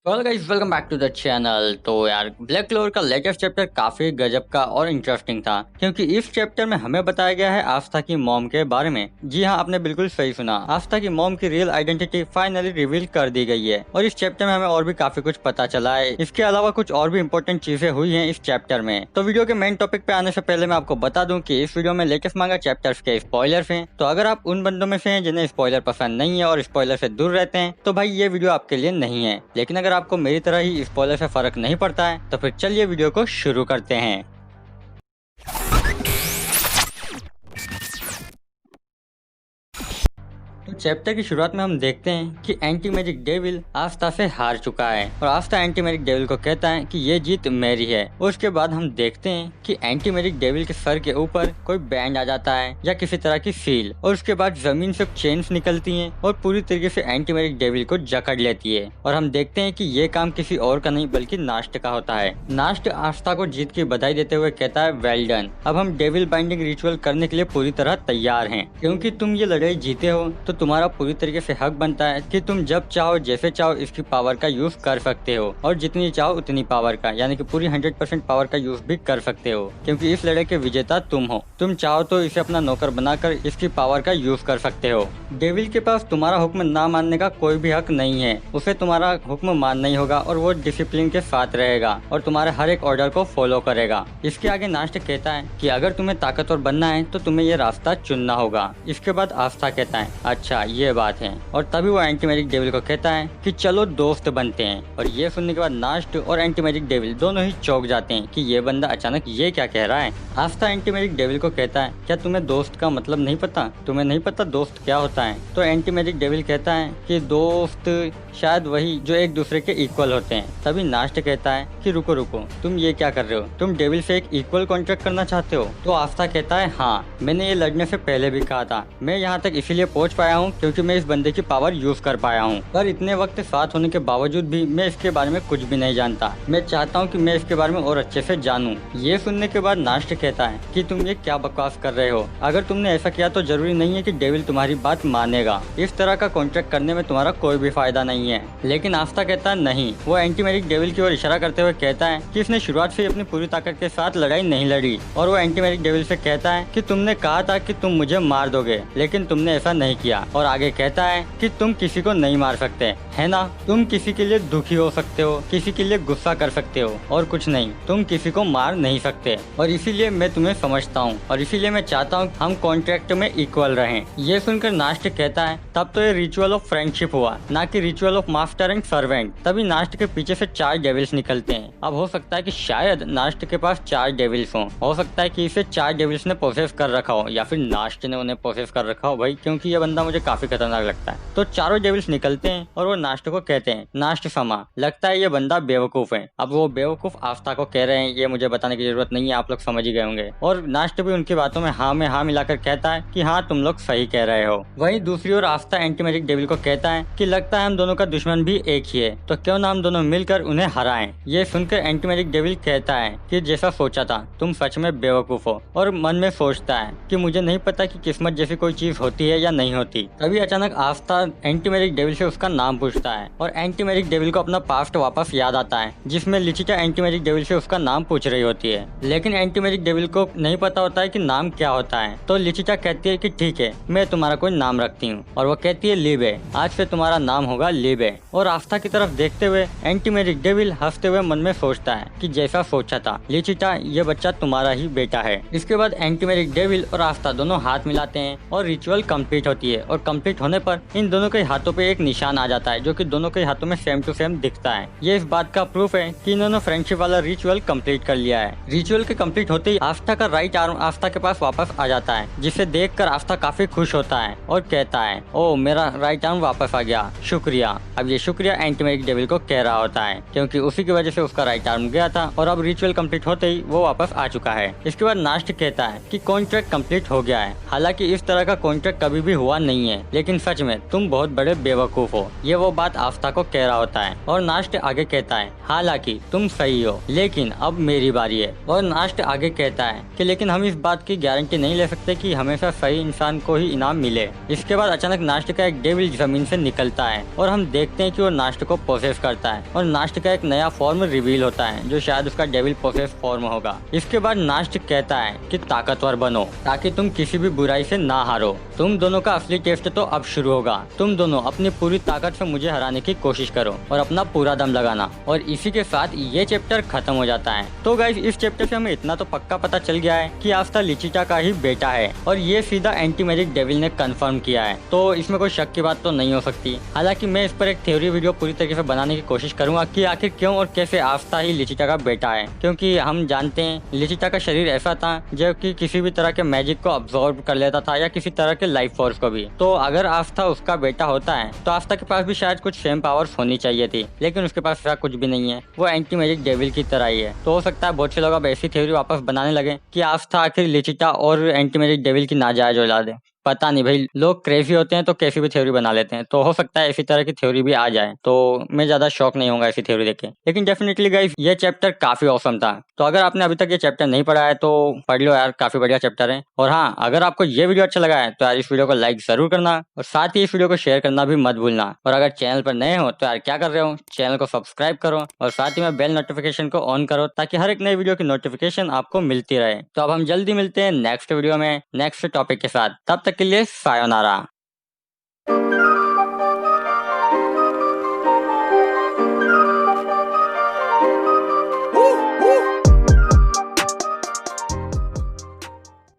Well guys, welcome back to the channel. तो यार, Black Clover का लेटेस्ट चैप्टर काफी गजब का और इंटरेस्टिंग था, क्योंकि इस चैप्टर में हमें बताया गया है आस्था की मॉम के बारे में। जी हाँ, आपने बिल्कुल सही सुना। आस्था की मॉम की रियल आइडेंटिटी फाइनली रिवील कर दी गई है और इस चैप्टर में हमें और भी काफी कुछ पता चला है। इसके अलावा कुछ और भी इम्पोर्टेंट चीजें हुई है इस चैप्टर में। तो वीडियो के मेन टॉपिक पे आने से पहले मैं आपको बता दूं कि इस वीडियो में लेटेस्ट मांगा चैप्टर्स के स्पॉयलर्स हैं। तो अगर आप उन बंदों में से हैं जिन्हें स्पॉयलर पसंद नहीं है और स्पॉयलर से दूर रहते हैं, तो भाई ये वीडियो आपके लिए नहीं है। लेकिन अगर आपको मेरी तरह ही स्पॉइलर से फर्क नहीं पड़ता है, तो फिर चलिए वीडियो को शुरू करते हैं। तो चैप्टर की शुरुआत में हम देखते हैं कि एंटी मैजिक डेविल आस्था से हार चुका है और आस्था एंटी मैजिक डेविल को कहता है कि ये जीत मेरी है। उसके बाद हम देखते हैं कि एंटी मैजिक डेविल के सर के ऊपर कोई बैंड आ जाता है या किसी तरह की सील, और उसके बाद जमीन से चेन्स निकलती हैं और पूरी तरीके से एंटी मैजिक डेविल को जकड़ लेती है। और हम देखते हैं कि ये काम किसी और का नहीं बल्कि नास्ट का होता है। नास्ट आस्था को जीत की बधाई देते हुए कहता है, वेल डन, अब हम डेविल बाइंडिंग रिचुअल करने के लिए पूरी तरह तैयार हैं। क्योंकि तुम ये लड़ाई जीते हो तो तुम्हारा पूरी तरीके से हक बनता है कि तुम जब चाहो जैसे चाहो इसकी पावर का यूज कर सकते हो, और जितनी चाहो उतनी पावर का, यानी कि पूरी 100% पावर का यूज भी कर सकते हो। क्योंकि इस लड़ाई के विजेता तुम हो। तुम चाहो तो इसे अपना नौकर बनाकर इसकी पावर का यूज कर सकते हो। डेविल के पास तुम्हारा हुक्म ना मानने का कोई भी हक नहीं है। उसे तुम्हारा हुक्म मानना ही होगा और वो डिसिप्लिन के साथ रहेगा और तुम्हारे हर एक ऑर्डर को फॉलो करेगा। इसके आगे नास्ट कहता है कि अगर तुम्हें ताकतवर बनना है तो तुम्हें ये रास्ता चुनना होगा। इसके बाद आस्था कहता है, अच्छा ये बात है, और तभी वो एंटी मैजिक डेविल को कहता है कि चलो दोस्त बनते हैं। और ये सुनने के बाद नास्ट और एंटी मैजिक डेविल दोनों ही चौंक जाते हैं कि ये बंदा अचानक ये क्या कह रहा है। आस्था एंटी मैजिक डेविल को कहता है, क्या तुम्हें दोस्त का मतलब नहीं पता? तुम्हें नहीं पता दोस्त क्या होता है? तो एंटी मैजिक डेविल कहता है कि दोस्त शायद वही जो एक दूसरे के इक्वल होते हैं। तभी नास्ट कहता है कि रुको रुको, तुम ये क्या कर रहे हो? तुम डेविल से एक इक्वल कॉन्ट्रैक्ट करना चाहते हो? तो आस्था कहता है, हाँ, मैंने ये लड़ने से पहले भी कहा था। मैं यहाँ तक इसीलिए पहुँच पाया हूँ क्योंकि मैं इस बंदे की पावर यूज कर पाया हूँ, पर इतने वक्त साथ होने के बावजूद भी मैं इसके बारे में कुछ भी नहीं जानता। मैं चाहता हूँ कि मैं इसके बारे में और अच्छे से जानूं। ये सुनने के बाद नास्ट कहता है कि तुम ये क्या बकवास कर रहे हो? अगर तुमने ऐसा किया तो जरूरी नहीं है कि डेविल तुम्हारी बात मानेगा। इस तरह का कॉन्ट्रैक्ट करने में तुम्हारा कोई भी फायदा नहीं है। लेकिन आस्था कहता है, नहीं। वो एंटी मैजिक डेविल की ओर इशारा करते हुए कहता है कि इसने शुरुआत से अपनी पूरी ताकत के साथ लड़ाई नहीं लड़ी। और वो एंटी मैजिक डेविल से कहता है कि तुमने कहा था कि तुम मुझे मार दोगे, लेकिन तुमने ऐसा नहीं किया। और आगे कहता है कि तुम किसी को नहीं मार सकते, है ना? तुम किसी के लिए दुखी हो सकते हो, किसी के लिए गुस्सा कर सकते हो, और कुछ नहीं। तुम किसी को मार नहीं सकते, और इसीलिए मैं तुम्हें समझता हूँ और इसीलिए मैं चाहता हूँ हम कॉन्ट्रैक्ट में इक्वल रहें। ये सुनकर नास्ट कहता है, तब तो ये रिचुअल ऑफ फ्रेंडशिप हुआ, ना कि ritual of master and servant. तभी नास्ट के पीछे से 4 डेविल्स निकलते हैं। अब हो सकता है कि शायद नास्ट के पास 4 डेविल्स हो सकता है कि इसे 4 डेविल्स ने प्रोसेस कर रखा हो, या फिर नास्ट ने उन्हें प्रोसेस कर रखा हो भाई, क्योंकि ये बंदा मुझे काफी खतरनाक लगता है। तो चारों डेविल्स निकलते हैं और वो नास्ट को कहते हैं, नास्ट समा, लगता है ये बंदा बेवकूफ है। अब वो बेवकूफ आस्था को कह रहे हैं, ये मुझे बताने की जरूरत नहीं है, आप लोग समझ ही गए होंगे। और नास्ट भी उनकी बातों में हाँ मिलाकर कहता है कि हाँ, तुम लोग सही कह रहे हो। वहीं दूसरी ओर आस्था एंटी मैजिक डेविल को कहता है कि लगता है हम दोनों का दुश्मन भी एक ही है, तो क्यों ना हम दोनों मिलकर उन्हें हराएं। ये सुनकर एंटी मैजिक डेविल कहता है कि जैसा सोचा था, तुम सच में बेवकूफ हो। और मन में सोचता है कि मुझे नहीं पता कि किस्मत जैसी कोई चीज होती है या नहीं होती। तभी अचानक आस्था एंटी मैजिक डेविल से उसका नाम पूछता है और एंटी मैजिक डेविल को अपना पास्ट वापस याद आता है, जिसमें लिचिटा एंटी मैजिक डेविल से उसका नाम पूछ रही होती है। लेकिन एंटी मैजिक डेविल को नहीं पता होता है कि नाम क्या होता है। तो लिचिटा कहती है कि ठीक है, मैं तुम्हारा कोई नाम रखती हूँ, और वो कहती है लिबे, आज से तुम्हारा नाम होगा लिबे। और आस्था की तरफ देखते हुए एंटी मैजिक डेविल हंसते हुए मन में सोचता है कि जैसा सोचा था लिचिटा, ये बच्चा तुम्हारा ही बेटा है। इसके बाद एंटी मैजिक डेविल और आस्था दोनों हाथ मिलाते हैं और रिचुअल कंप्लीट होती है। और कंप्लीट होने पर इन दोनों के हाथों पे एक निशान आ जाता है, जो कि दोनों के हाथों में सेम टू सेम दिखता है। ये इस बात का प्रूफ है कि इन्होंने फ्रेंडशिप वाला रिचुअल कंप्लीट कर लिया है। रिचुअल के कंप्लीट होते ही आस्था का राइट आर्म आस्था के पास वापस आ जाता है, जिसे देखकर आस्था काफी खुश होता है और कहता है, ओ मेरा राइट आर्म वापस आ गया, शुक्रिया। अब ये शुक्रिया एंटी मैजिक डेविल को कह रहा होता है, क्योंकि उसी की वजह से उसका राइट आर्म गया था और अब रिचुअल कंप्लीट होते ही वो वापस आ चुका है। इसके बाद नास्ट कहता है कि कॉन्ट्रैक्ट कंप्लीट हो गया है। हालांकि इस तरह का कॉन्ट्रैक्ट कभी भी हुआ नहीं है। है, लेकिन सच में तुम बहुत बड़े बेवकूफ हो। ये वो बात आस्था को कह रहा होता है और नास्ट आगे कहता है, हालांकि तुम सही हो, लेकिन अब मेरी बारी है। और नास्ट आगे कहता है कि लेकिन हम इस बात की गारंटी नहीं ले सकते कि हमेशा सही इंसान को ही इनाम मिले। इसके बाद अचानक नास्ट का एक डेविल जमीन से निकलता है और हम देखते हैं कि वो नास्ट को पोसेस करता है और नास्ट का एक नया फॉर्म रिवील होता है जो शायद उसका डेविल पोसेस फॉर्म होगा। इसके बाद नास्ट कहता है कि ताकतवर बनो ताकि तुम किसी भी बुराई से ना हारो। तुम दोनों का असली टेस्ट तो अब शुरू होगा। तुम दोनों अपनी पूरी ताकत से मुझे हराने की कोशिश करो और अपना पूरा दम लगाना। और इसी के साथ ये चैप्टर खत्म हो जाता है। तो गाइस इस चैप्टर से हमें इतना तो पक्का पता चल गया है कि आस्था लिचिटा का ही बेटा है और ये सीधा एंटी मैजिक डेविल ने कंफर्म किया है। तो इसमें कोई शक की बात तो नहीं हो सकती। हालांकि मैं इस पर एक थ्योरी वीडियो पूरी तरीके से बनाने की कोशिश करूंगा कि आखिर क्यों और कैसे आस्था ही लिचिटा का बेटा है, क्योंकि हम जानते हैं लिचिटा का शरीर ऐसा था जो कि किसी भी तरह के मैजिक को अब्सॉर्ब कर लेता था या किसी तरह के लाइफ फोर्स को भी। तो अगर आस्था उसका बेटा होता है तो आस्था के पास भी शायद कुछ सेम पावर्स होनी चाहिए थी, लेकिन उसके पास ऐसा कुछ भी नहीं है। वो एंटी मैजिक डेविल की तरह ही है। तो हो सकता है बहुत से लोग अब ऐसी थ्योरी वापस बनाने लगे कि आस्था आखिर लिचिटा और एंटी मैजिक डेविल की नाजायज औलाद है। पता नहीं भाई, लोग क्रेजी होते हैं तो कैसी भी थ्योरी बना लेते हैं। तो हो सकता है इसी तरह की थ्योरी भी आ जाए, तो मैं ज्यादा शॉक नहीं होगा ऐसी थ्योरी देख के। लेकिन डेफिनेटली गाइस ये चैप्टर काफी औसम था। तो अगर आपने अभी तक ये चैप्टर नहीं पढ़ा है तो पढ़ लो यार, काफी बढ़िया चैप्टर है। और हाँ, अगर आपको ये वीडियो अच्छा लगा है तो यार इस वीडियो को लाइक जरूर करना और साथ ही इस वीडियो को शेयर करना भी मत भूलना। और अगर चैनल पर नए हो तो यार क्या कर रहे हो, चैनल को सब्सक्राइब करो और साथ ही में बेल नोटिफिकेशन को ऑन करो ताकि हर एक नई वीडियो की नोटिफिकेशन आपको मिलती रहे। तो अब हम जल्दी मिलते हैं नेक्स्ट वीडियो में नेक्स्ट टॉपिक के साथ। तब तक के लिए सायोनारा।